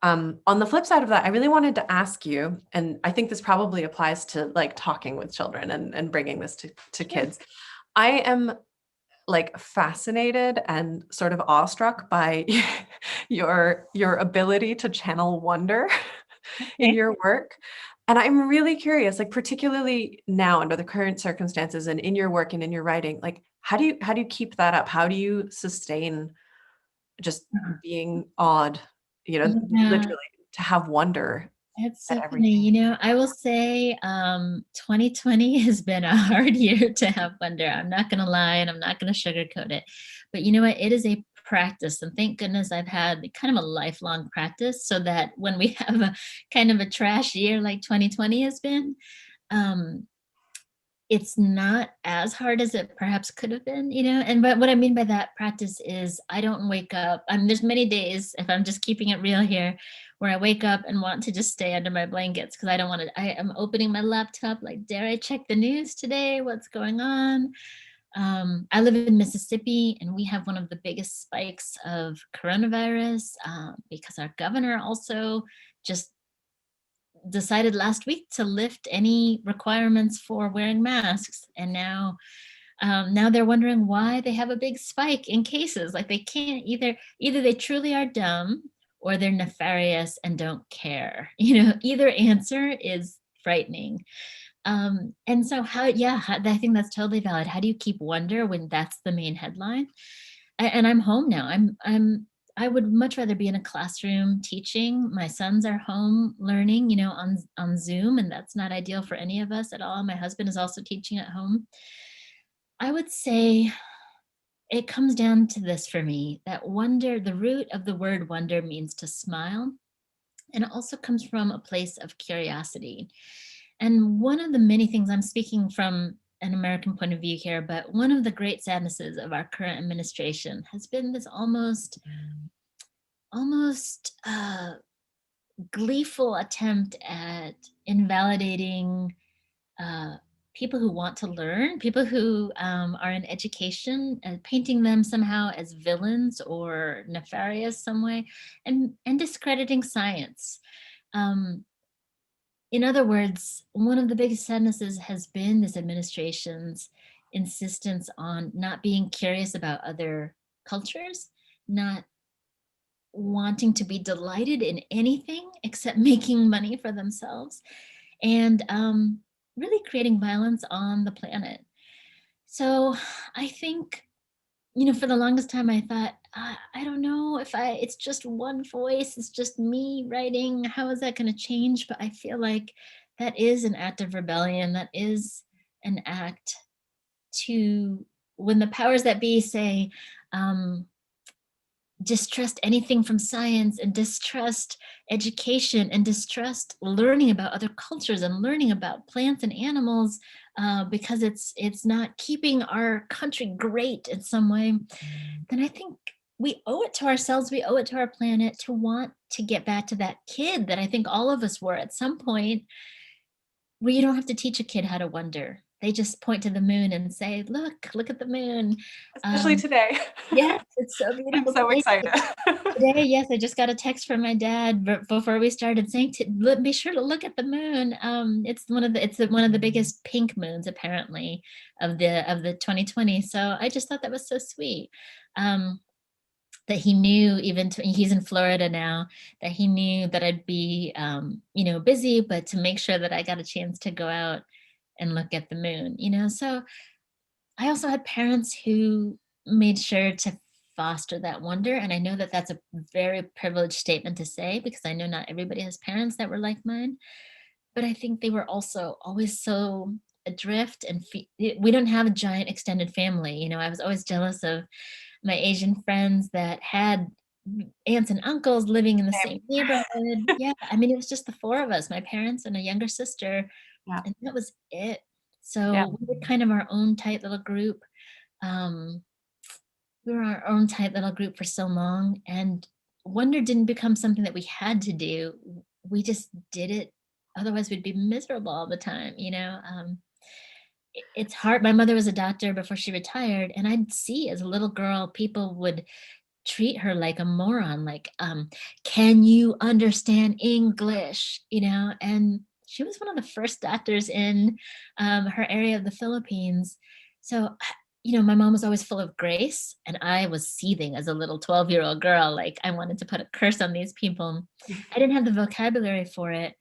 On the flip side of that, I really wanted to ask you, and I think this probably applies to like talking with children and bringing this to Sure. kids. I am like fascinated and sort of awestruck by your ability to channel wonder in Okay. your work. And I'm really curious, like particularly now under the current circumstances and in your work and in your writing, like how do you keep that up? How do you sustain just being awed, Yeah. literally to have wonder It's at so funny. everything? I will say 2020 has been a hard year to have wonder. I'm not going to lie and I'm not going to sugarcoat it. But you know what? It is a practice. And thank goodness I've had kind of a lifelong practice so that when we have a kind of a trash year like 2020 has been, um, it's not as hard as it perhaps could have been, and but what I mean by that practice is I don't wake up. There's many days, if I'm just keeping it real here, where I wake up and want to just stay under my blankets because I don't want to. I am opening my laptop, like, dare I check the news today? What's going on? I live in Mississippi and we have one of the biggest spikes of coronavirus because our governor also just decided last week to lift any requirements for wearing masks, and now they're wondering why they have a big spike in cases. Like they can't either they truly are dumb or they're nefarious and don't care. Either answer is frightening. And so I think that's totally valid. How do you keep wonder when that's the main headline? And I'm home now. I would much rather be in a classroom teaching. My sons are home learning, on Zoom, and that's not ideal for any of us at all. My husband is also teaching at home. I would say it comes down to this for me, that wonder, the root of the word wonder means to smile, and it also comes from a place of curiosity. And one of the many things, I'm speaking from an American point of view here, but one of the great sadnesses of our current administration has been this almost gleeful attempt at invalidating uh, people who want to learn, people who are in education, painting them somehow as villains or nefarious some way, and discrediting science. Um, in other words, one of the biggest sadnesses has been this administration's insistence on not being curious about other cultures, not wanting to be delighted in anything except making money for themselves, and really creating violence on the planet. So I think, for the longest time I thought, I don't know if it's just one voice, it's just me writing. How is that going to change? But I feel like that is an act of rebellion. That is an act to, when the powers that be say, um, distrust anything from science and distrust education and distrust learning about other cultures and learning about plants and animals because it's not keeping our country great in some way, then I think we owe it to ourselves, we owe it to our planet to want to get back to that kid that I think all of us were at some point, where you don't have to teach a kid how to wonder. They just point to the moon and say, look at the moon. Especially today. Yes, it's so I'm beautiful so today. excited. Today, yes, I just got a text from my dad before we started saying to be sure to look at the moon. It's one of the biggest pink moons apparently of the 2020. So I just thought that was so sweet. That he knew, he's in Florida now, that he knew that I'd be busy, but to make sure that I got a chance to go out and look at the moon. So I also had parents who made sure to foster that wonder. And I know that that's a very privileged statement to say, because I know not everybody has parents that were like mine, but I think they were also always so adrift and we don't have a giant extended family. You know, I was always jealous of my Asian friends that had aunts and uncles living in the Same. same neighborhood. Yeah, I mean, it was just the four of us, my parents and a younger sister, Yeah. and that was it. Yeah. So we were kind of our own tight little group. Um, we were our own tight little group for so long, and wonder didn't become something that we had to do. We just did it. Otherwise, we'd be miserable all the time, you know? It's hard. My mother was a doctor before she retired, and I'd see as a little girl, people would treat her like a moron, like, can you understand English? You know, and she was one of the first doctors in her area of the Philippines. So, you know, my mom was always full of grace, and I was seething as a little 12-year-old girl. Like, I wanted to put a curse on these people. I didn't have the vocabulary for it,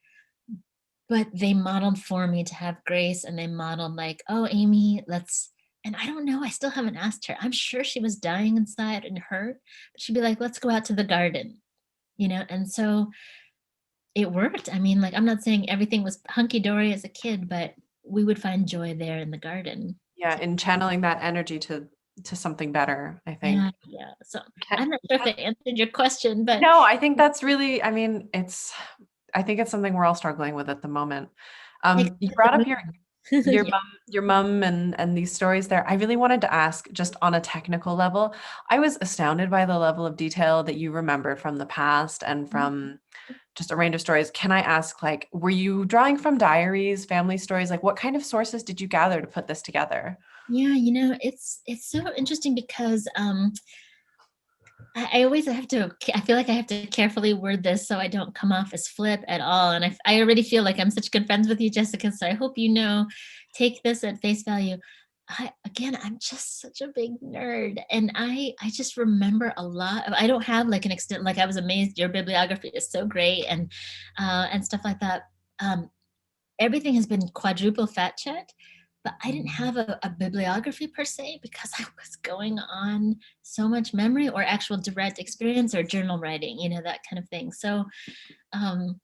but they modeled for me to have grace, and they modeled like, oh, Amy, let's, and I don't know, I still haven't asked her. I'm sure she was dying inside and hurt, but she'd be like, let's go out to the garden, you know? And so it worked. I mean, like, I'm not saying everything was hunky dory as a kid, but we would find joy there in the garden. Yeah, in channeling that energy to something better, I think. Yeah, yeah. So I'm not sure if I answered your question, but No, I think that's really, I mean, I think it's something we're all struggling with at the moment. You brought up your Yeah. mom and these stories there. I really wanted to ask, just on a technical level, I was astounded by the level of detail that you remembered from the past and from just a range of stories. Can I ask, like, were you drawing from diaries, family stories? Like, what kind of sources did you gather to put this together? Yeah, you know, it's so interesting because I always have to, I feel like I have to carefully word this so I don't come off as flip at all. And I already feel like I'm such good friends with you, Jessica. So I hope you know, take this at face value. Again, I'm just such a big nerd, and I just remember a lot of, I don't have like an extent, like I was amazed your bibliography is so great and stuff like that. Um, Everything has been quadruple fact checked, but I didn't have a bibliography per se because I was going on so much memory or actual direct experience or journal writing, you know, that kind of thing. So um,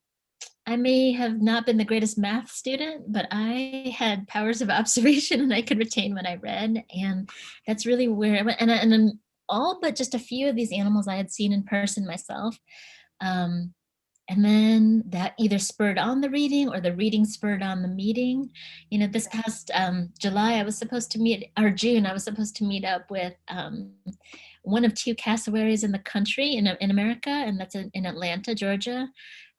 I may have not been the greatest math student, but I had powers of observation and I could retain what I read. And that's really where I went. And then all but just a few of these animals I had seen in person myself. Um, and then that either spurred on the reading or the reading spurred on the meeting. You know, this past July, I was supposed to meet, or June, I was supposed to meet up with one of two cassowaries in the country, in America, and that's in Atlanta, Georgia.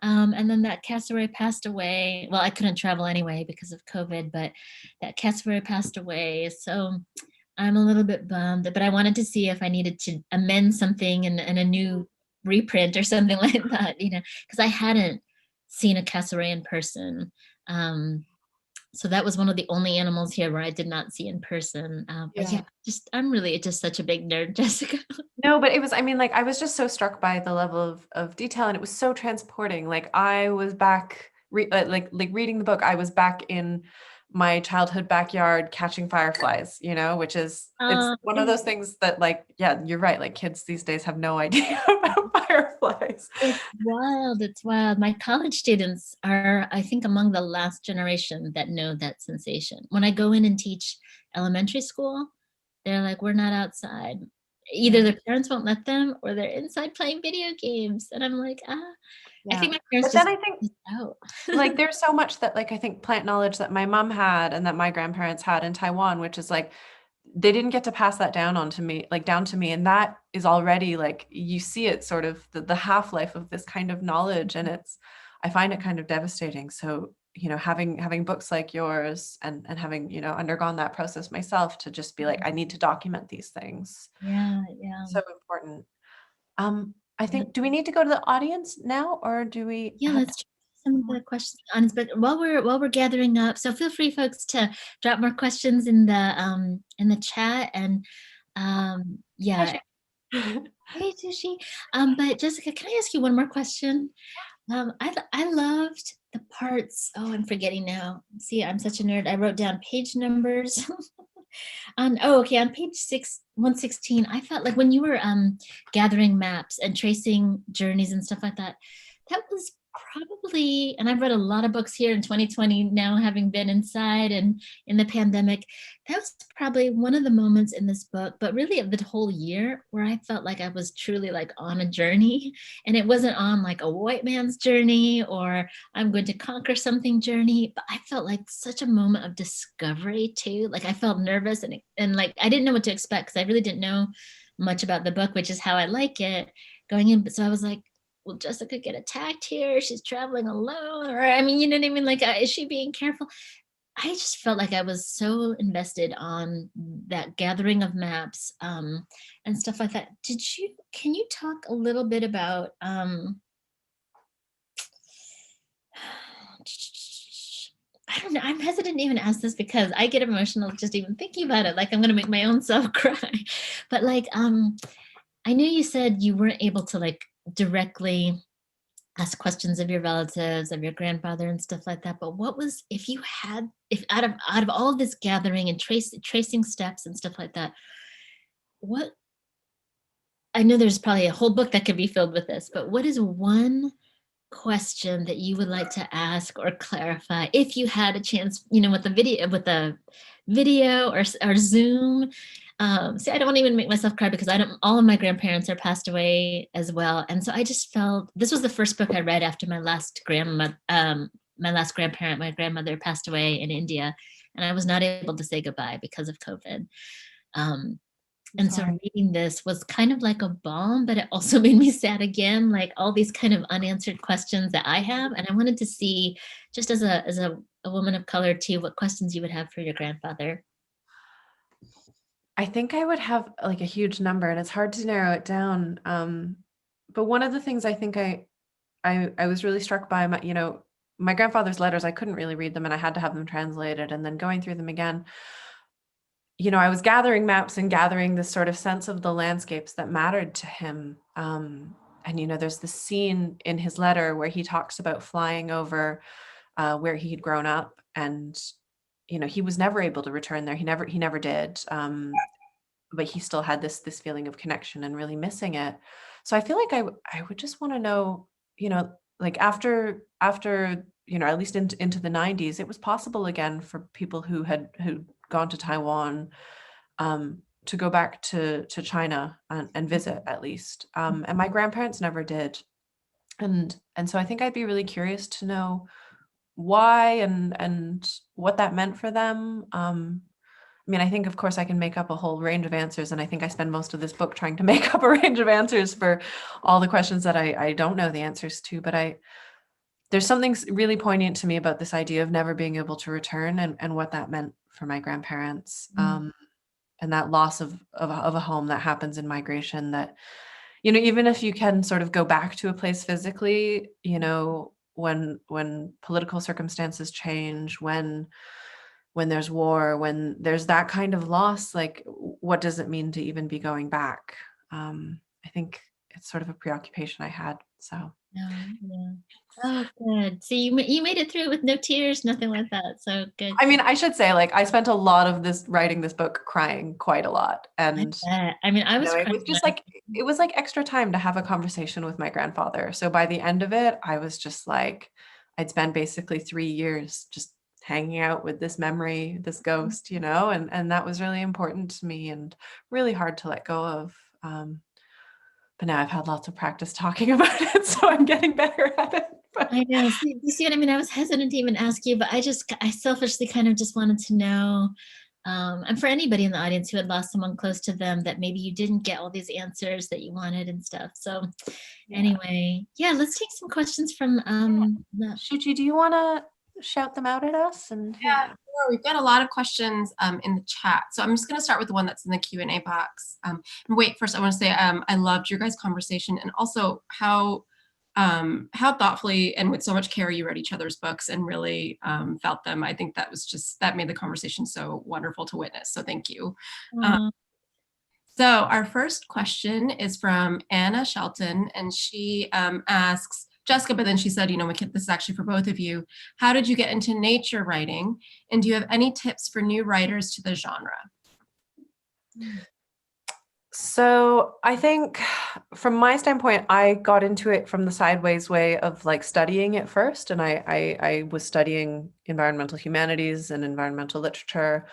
And then that cassowary passed away. Well, I couldn't travel anyway because of COVID, but that cassowary passed away. So I'm a little bit bummed, but I wanted to see if I needed to amend something in a new reprint or something like that, you know, because I hadn't seen a cassowary in person. So that was one of the only animals here where I did not see in person. But yeah, I'm really just such a big nerd, Jessica. No, but it was, I mean, like, I was just so struck by the level of detail, and it was so transporting. Like, I was back, like reading the book, I was back in my childhood backyard catching fireflies, you know, which is, it's one of those things that, like, yeah, you're right. Like, kids these days have no idea about fireflies. It's wild. It's wild. My college students are, I think, among the last generation that know that sensation. When I go in and teach elementary school, they're like, we're not outside. Either their parents won't let them or they're inside playing video games. And I'm like, I think my parents But then just I think, out. like, there's so much that, like, I think plant knowledge that my mom had and that my grandparents had in Taiwan, which is like, they didn't get to pass that down onto me, like down to me. And that is already, like, you see it sort of the half-life of this kind of knowledge. And I find it kind of devastating. So, you know, having books like yours and having, you know, undergone that process myself to just be like, I need to document these things. Yeah. So important. I think, do we need to go to the audience now, or do we? Yeah, let's try some of the questions on, but while we're gathering up, so feel free, folks, to drop more questions in the chat. And yeah. Hey, Sushi. But Jessica, can I ask you one more question? I loved the parts. Oh, I'm forgetting now. See, I'm such a nerd. I wrote down page numbers. Okay, on page 116, I felt like when you were gathering maps and tracing journeys and stuff like that, that was probably, and I've read a lot of books here in 2020 now, having been inside and in the pandemic, that was probably one of the moments in this book, but really of the whole year, where I felt like I was truly like on a journey, and it wasn't on like a white man's journey or I'm going to conquer something journey, but I felt like such a moment of discovery too. Like I felt nervous and like I didn't know what to expect because I really didn't know much about the book, which is how I like it going in. But so I was like, will Jessica get attacked here? She's traveling alone, or I mean, you know what I mean? Like, is she being careful? I just felt like I was so invested on that gathering of maps and stuff like that. Can you talk a little bit about I don't know. I'm hesitant to even ask this because I get emotional just even thinking about it. Like I'm gonna make my own self cry. But like, I know you said you weren't able to like directly ask questions of your relatives, of your grandfather and stuff like that. But what was, if you had, if out of all of this gathering and tracing steps and stuff like that, what, I know there's probably a whole book that could be filled with this, but what is one question that you would like to ask or clarify if you had a chance, you know, with the video or Zoom? See, I don't want to even make myself cry because all of my grandparents are passed away as well. And so I just felt, this was the first book I read after my last grandparent, my grandmother passed away in India, and I was not able to say goodbye because of COVID. And so reading this was kind of like a balm, but it also made me sad again, like all these kind of unanswered questions that I have. And I wanted to see, just as a woman of color too, what questions you would have for your grandfather. I think I would have like a huge number, and it's hard to narrow it down. But one of the things I think I was really struck by, my grandfather's letters, I couldn't really read them and I had to have them translated, and then going through them again, I was gathering maps and gathering this sort of sense of the landscapes that mattered to him. And, there's this scene in his letter where he talks about flying over where he'd grown up, and, he was never able to return there. He never did. But he still had this feeling of connection and really missing it. So I feel like I would just want to know, like after at least into the 90s, it was possible again for people who'd gone to Taiwan to go back to China and visit at least. And my grandparents never did. And so I think I'd be really curious to know why and what that meant for them. I think, of course, I can make up a whole range of answers, and I think I spend most of this book trying to make up a range of answers for all the questions that I don't know the answers to. But there's something really poignant to me about this idea of never being able to return and what that meant for my grandparents, and that loss of a home that happens in migration. That even if you can sort of go back to a place physically, when political circumstances change, when there's war, when there's that kind of loss, like what does it mean to even be going back? I think it's sort of a preoccupation I had. So yeah. Oh, good. So you made it through with no tears, nothing like that. So good. I should say, like, I spent a lot of writing this book crying quite a lot, and I was it was just like it was like extra time to have a conversation with my grandfather. So by the end of it, I was just like, I'd spent basically 3 years just hanging out with this memory, this ghost, and that was really important to me and really hard to let go of. But now I've had lots of practice talking about it, so I'm getting better at it. But I know. You see what I mean? I was hesitant to even ask you, but I selfishly kind of just wanted to know, and for anybody in the audience who had lost someone close to them, that maybe you didn't get all these answers that you wanted and stuff. So anyway, let's take some questions from Shuchi, do you want to shout them out at us? And sure. We've got a lot of questions in the chat, so I'm just going to start with the one that's in the Q&A box. And wait, first I want to say I loved your guys' conversation, and also how thoughtfully and with so much care you read each other's books and really felt them. I think that made the conversation so wonderful to witness. So thank you. So our first question is from Anna Shelton, and she asks, Jessica, but then she said, this is actually for both of you. How did you get into nature writing? And do you have any tips for new writers to the genre? So I think from my standpoint, I got into it from the sideways way of like studying it first. And I was studying environmental humanities and environmental literature.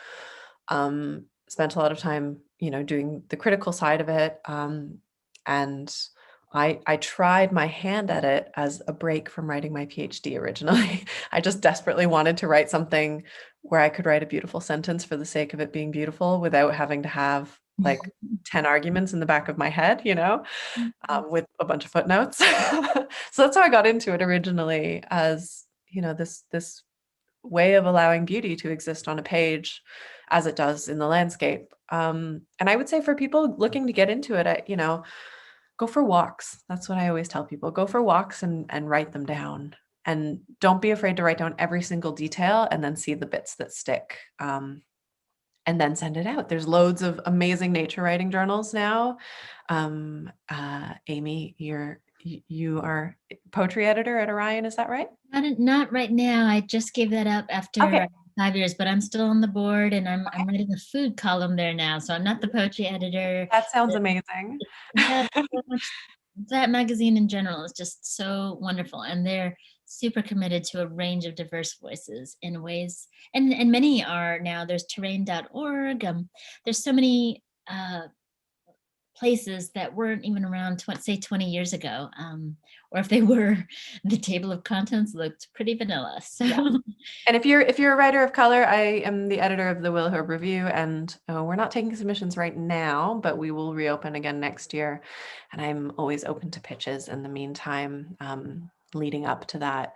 Spent a lot of time, doing the critical side of it. And I tried my hand at it as a break from writing my PhD originally. I just desperately wanted to write something where I could write a beautiful sentence for the sake of it being beautiful without having to have like 10 arguments in the back of my head, with a bunch of footnotes. So that's how I got into it originally, as, this way of allowing beauty to exist on a page as it does in the landscape. And I would say for people looking to get into it, go for walks. That's what I always tell people. Go for walks and write them down. And don't be afraid to write down every single detail and then see the bits that stick. And then send it out. There's loads of amazing nature writing journals now. Aimee, you are poetry editor at Orion, is that right? Not right now. I just gave that up after Okay. 5 years, but I'm still on the board, and I'm writing a food column there now. So I'm not the poetry editor. That sounds amazing. That so much, that magazine in general is just so wonderful, and they're super committed to a range of diverse voices in ways, and many are now. There's terrain.org. There's so many places that weren't even around, say 20 years ago, or if they were, the table of contents looked pretty vanilla. So Yeah. And if you're a writer of color, I am the editor of the Willow Review, and we're not taking submissions right now, but we will reopen again next year. And I'm always open to pitches in the meantime, leading up to that.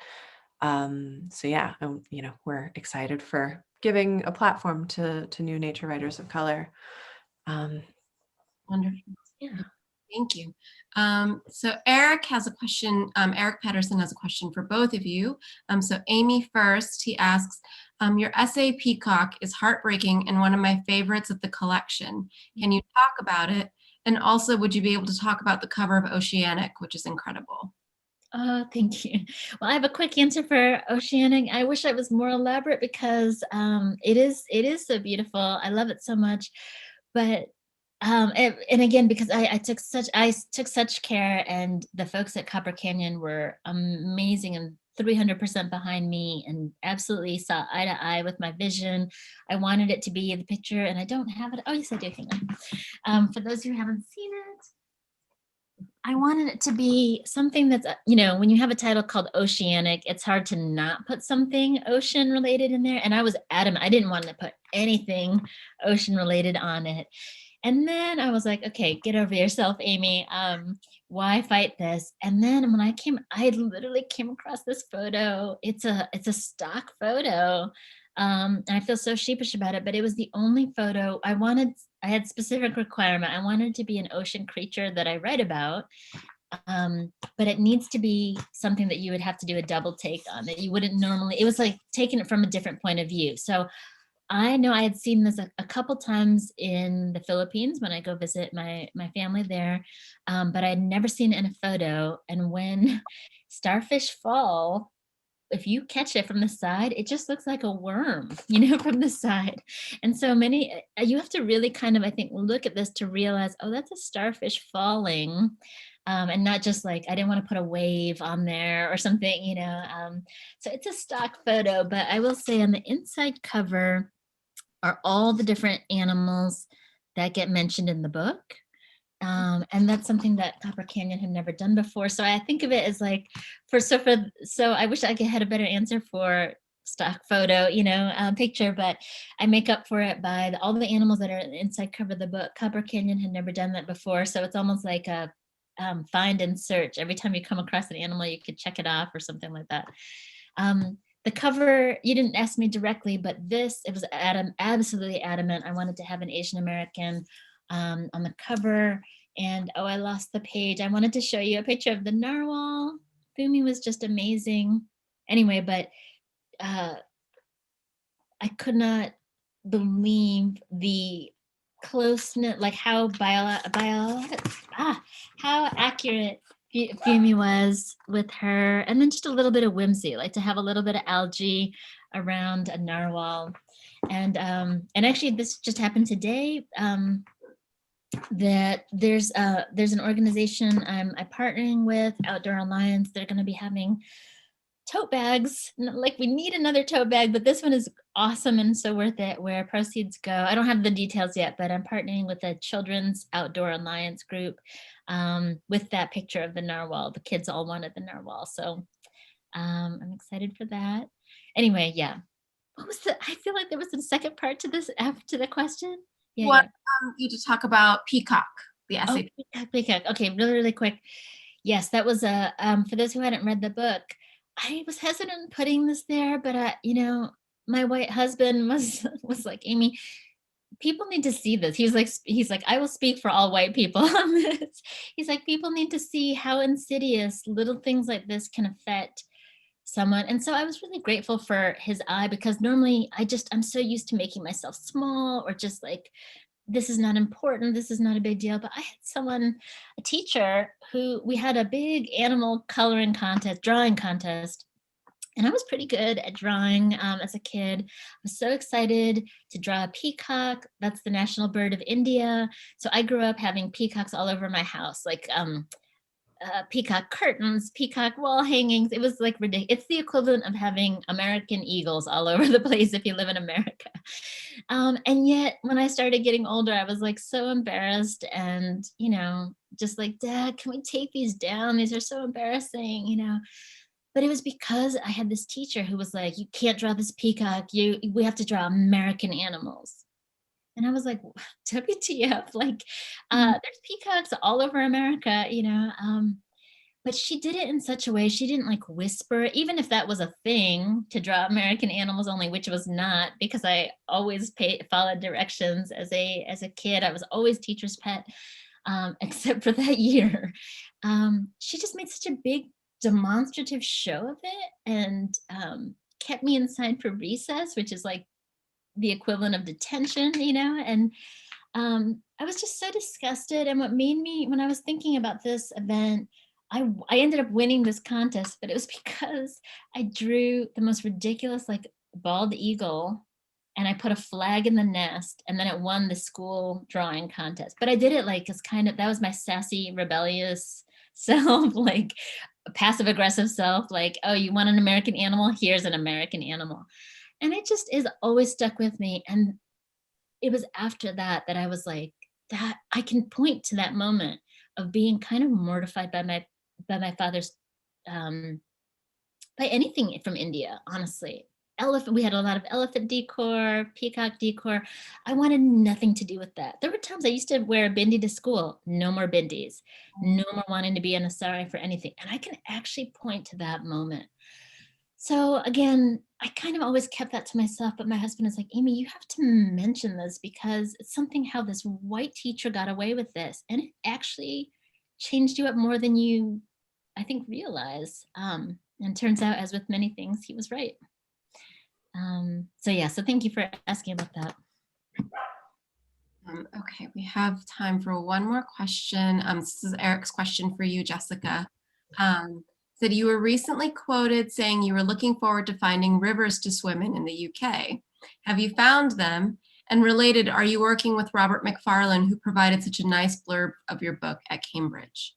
So yeah, we're excited for giving a platform to new nature writers of color. Wonderful. yeah. Thank you. So Eric has a question. Eric Patterson has a question for both of you. So Aimee first, he asks, your essay Peacock is heartbreaking and one of my favorites of the collection. Can you talk about it? And also, would you be able to talk about the cover of Oceanic, which is incredible? Oh, thank you. Well, I have a quick answer for Oceanic. I wish I was more elaborate because it is so beautiful. I love it so much. But and again, because I took such care, and the folks at Copper Canyon were amazing and 300% behind me, and absolutely saw eye to eye with my vision. I wanted it to be the picture, and I don't have it. Oh, yes, I do. Hang on. For those who haven't seen it, I wanted it to be something that's, when you have a title called Oceanic, it's hard to not put something ocean related in there. And I was adamant, I didn't want to put anything ocean related on it. And then I was like, okay, get over yourself, Aimee. Why fight this? And then when I literally came across this photo. It's a stock photo. And I feel so sheepish about it, but it was the only photo I had specific requirement. I wanted it to be an ocean creature that I write about. But it needs to be something that you would have to do a double take on, that you wouldn't normally. It was like taking it from a different point of view. So I know I had seen this a couple times in the Philippines when I go visit my family there, but I'd never seen it in a photo. And when starfish fall, if you catch it from the side, it just looks like a worm, from the side. And so you have to really kind of, I think, look at this to realize, oh, that's a starfish falling. And not just like, I didn't want to put a wave on there or something, so it's a stock photo. But I will say on the inside cover are all the different animals that get mentioned in the book. And that's something that Copper Canyon had never done before. So I think of it as like, so I wish I had a better answer for stock photo, picture, but I make up for it by all the animals that are inside cover of the book. Copper Canyon had never done that before. So it's almost like a find and search. Every time you come across an animal, you could check it off or something like that. The cover, you didn't ask me directly, but it was absolutely adamant. I wanted to have an Asian American on the cover. And I lost the page. I wanted to show you a picture of the narwhal. Fumi was just amazing. Anyway, but I could not believe the closeness, like how how accurate Fumi was with her, and then just a little bit of whimsy, like to have a little bit of algae around a narwhal. And actually this just happened today. that there's an organization I'm partnering with, Outdoor Alliance. They're going to be having tote bags. Like, we need another tote bag, but this one is awesome and so worth it, where proceeds go. I don't have the details yet, but I'm partnering with a Children's Outdoor Alliance group with that picture of the narwhal. The kids all wanted the narwhal. So I'm excited for that. Anyway, yeah. What was I feel like there was a second part to this, after the question. Yeah, What yeah. you to talk about Peacock, the Oh, essay. Peacock. Okay, really, really quick. Yes, that was a, for those who hadn't read the book, I was hesitant putting this there, but you know, my white husband was like, Aimee, people need to see this. He's like, I will speak for all white people on this. He's like, people need to see how insidious little things like this can affect someone. And so I was really grateful for his eye, because normally I'm so used to making myself small, or just like, this is not important, this is not a big deal. But I had a teacher who, we had a big animal coloring contest, drawing contest. And I was pretty good at drawing as a kid. I was so excited to draw a peacock. That's the national bird of India. So I grew up having peacocks all over my house, like peacock curtains, peacock wall hangings. It was like ridiculous. It's the equivalent of having American eagles all over the place if you live in America. And yet when I started getting older, I was like so embarrassed, and, you know, just like, Dad, can we take these down? These are so embarrassing, you know. But it was because I had this teacher who was like, you can't draw this peacock. We have to draw American animals. And I was like, WTF, like, there's peacocks all over America, you know. But she did it in such a way, she didn't like whisper, even if that was a thing, to draw American animals only, which was not, because I always followed directions as a kid. I was always teacher's pet, except for that year. She just made such a big demonstrative show of it, and kept me inside for recess, which is like the equivalent of detention, you know. And I was just so disgusted. And what made me, when I was thinking about this event, I ended up winning this contest, but it was because I drew the most ridiculous, like, bald eagle, and I put a flag in the nest, and then it won the school drawing contest. But I did it like as kind of, that was my sassy, rebellious self, like passive aggressive self, like, oh, you want an American animal? Here's an American animal. And it just is always stuck with me. And it was after that that I was like, that I can point to that moment of being kind of mortified by my father's, by anything from India, honestly. We had a lot of elephant decor, peacock decor. I wanted nothing to do with that. There were times I used to wear a bindi to school. No more bindis. No more wanting to be in a sari for anything. And I can actually point to that moment. So again, I kind of always kept that to myself, but my husband is like, Aimee, you have to mention this, because it's something how this white teacher got away with this. And it actually changed you up more than you, I think, realize. And turns out, as with many things, he was right. So yeah, so thank you for asking about that. Okay, we have time for one more question. This is Eric's question for you, Jessica. Said you were recently quoted saying you were looking forward to finding rivers to swim in the UK. Have you found them? And related, are you working with Robert Macfarlane, who provided such a nice blurb of your book at Cambridge?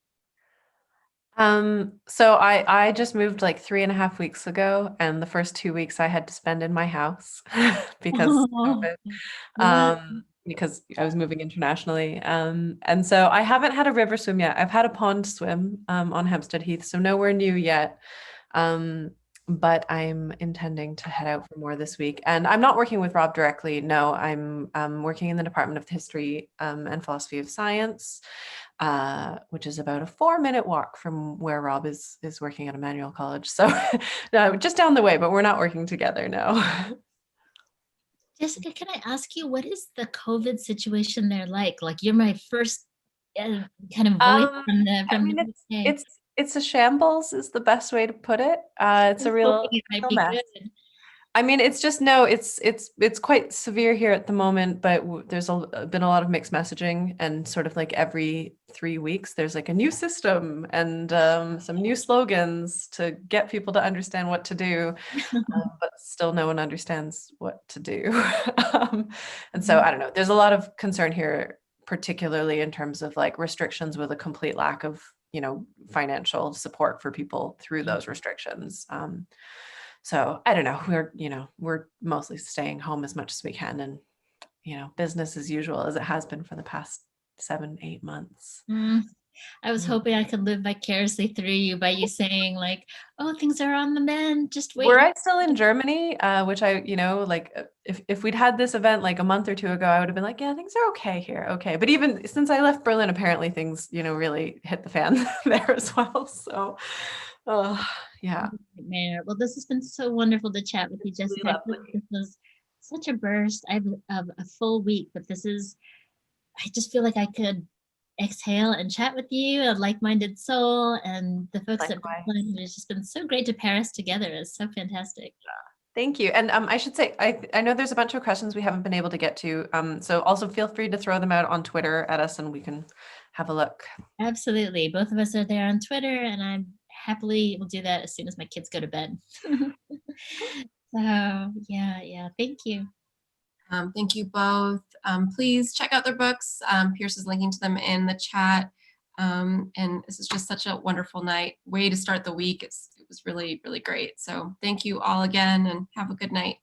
So I just moved like 3.5 weeks ago, and the first 2 weeks I had to spend in my house because COVID, because I was moving internationally. And so I haven't had a river swim yet. I've had a pond swim on Hampstead Heath, so nowhere new yet. But I'm intending to head out for more this week. And I'm not working with Rob directly. No, I'm working in the Department of History and Philosophy of Science, which is about a 4-minute walk from where Rob is working at Emmanuel College. So no, just down the way, but we're not working together, no. Jessica, can I ask you, what is the COVID situation there like? Like, you're my first kind of voice from the UK. It's a shambles is the best way to put it. It's a real mess. Good. I mean, it's just, no, it's quite severe here at the moment, but there's been a lot of mixed messaging, and sort of like every 3 weeks, there's like a new system and some new slogans to get people to understand what to do, but still no one understands what to do. And so I don't know, there's a lot of concern here particularly in terms of like restrictions with a complete lack of, financial support for people through those restrictions. So I don't know, we're mostly staying home as much as we can, and, business as usual as it has been for the past 7-8 months. I was hoping I could live vicariously through you by you saying like, oh, things are on the mend, just wait. Were I still in Germany, which I, like if we'd had this event like a month or two ago, I would have been like, yeah, things are okay here. Okay. But even since I left Berlin, apparently things, really hit the fan there as well. So, yeah. Mayor. Well, this has been so wonderful to chat with you, Jessica. I feel like this was such a burst. I have a full week, but I just feel like I could exhale and chat with you, a like-minded soul, and the folks at Brookline. It's just been so great to pair us together. It's so fantastic. Thank you. And I should say, I know there's a bunch of questions we haven't been able to get to. So also feel free to throw them out on Twitter at us and we can have a look. Absolutely. Both of us are there on Twitter, and I happily will do that as soon as my kids go to bed. So yeah. Thank you. Thank you both. Please check out their books. Pierce is linking to them in the chat. And this is just such a wonderful way to start the week. It was really, really great. So thank you all again and have a good night.